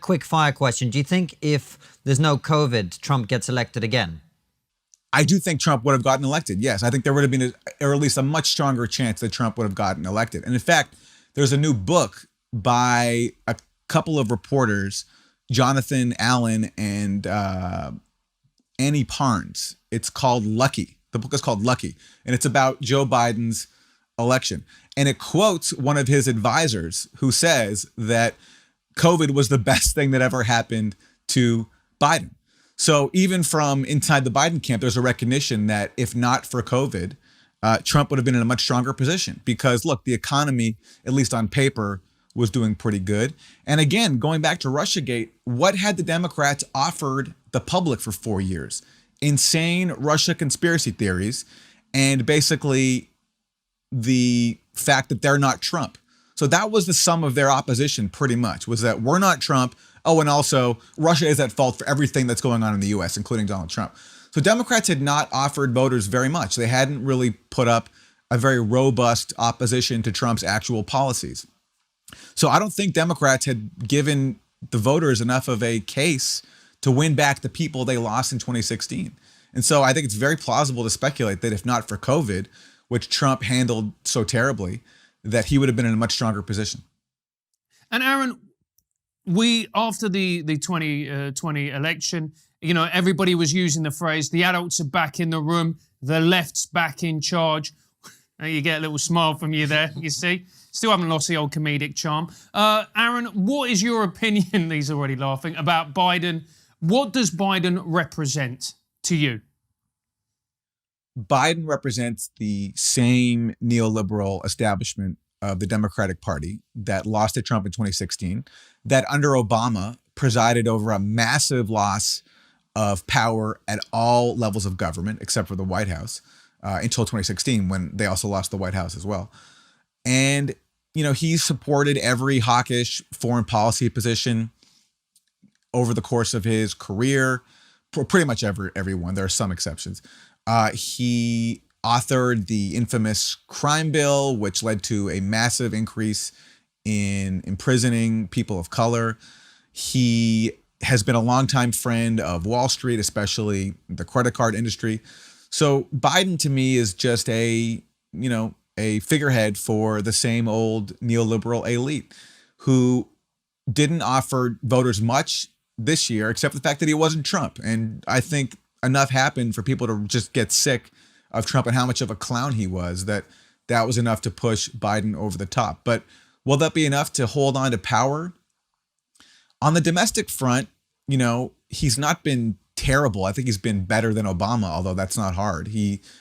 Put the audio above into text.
Quick fire question. Do you think if there's no COVID, Trump gets elected again? I do think Trump would have gotten elected. Yes, I think there would have been, or at least a much stronger chance that Trump would have gotten elected. And in fact, there's a new book by a couple of reporters, Jonathan Allen and Annie Parnes. It's called Lucky. The book is called Lucky, and it's about Joe Biden's election. And it quotes one of his advisors who says that COVID was the best thing that ever happened to Biden. So even from inside the Biden camp, there's a recognition that if not for COVID, Trump would have been in a much stronger position because, look, the economy, at least on paper, was doing pretty good. And again, going back to Russiagate, what had the Democrats offered the public for 4 years? Insane Russia conspiracy theories and basically the fact that they're not Trump. So that was the sum of their opposition pretty much, was that we're not Trump. Oh, and also Russia is at fault for everything that's going on in the US, including Donald Trump. So Democrats had not offered voters very much. They hadn't really put up a very robust opposition to Trump's actual policies. So I don't think Democrats had given the voters enough of a case to win back the people they lost in 2016. And so I think it's very plausible to speculate that if not for COVID, which Trump handled so terribly, that he would have been in a much stronger position. And Aaron, we, after the 2020 election, you know, everybody was using the phrase, the adults are back in the room, the left's back in charge. You get a little smile from you there, you see. Still haven't lost the old comedic charm. Aaron, what is your opinion, he's already laughing, about Biden? What does Biden represent to you? Biden represents the same neoliberal establishment of the Democratic Party that lost to Trump in 2016, that under Obama presided over a massive loss of power at all levels of government, except for the White House, until 2016, when they also lost the White House as well. And, you know, he supported every hawkish foreign policy position over the course of his career, pretty much everyone. There are some exceptions. He authored the infamous crime bill, which led to a massive increase in imprisoning people of color. He has been a longtime friend of Wall Street, especially the credit card industry. So Biden to me is just a figurehead for the same old neoliberal elite who didn't offer voters much this year, except the fact that he wasn't Trump. And I think enough happened for people to just get sick of Trump and how much of a clown he was, that was enough to push Biden over the top. But will that be enough to hold on to power? On the domestic front, you know, he's not been terrible. I think he's been better than Obama, although that's not hard. He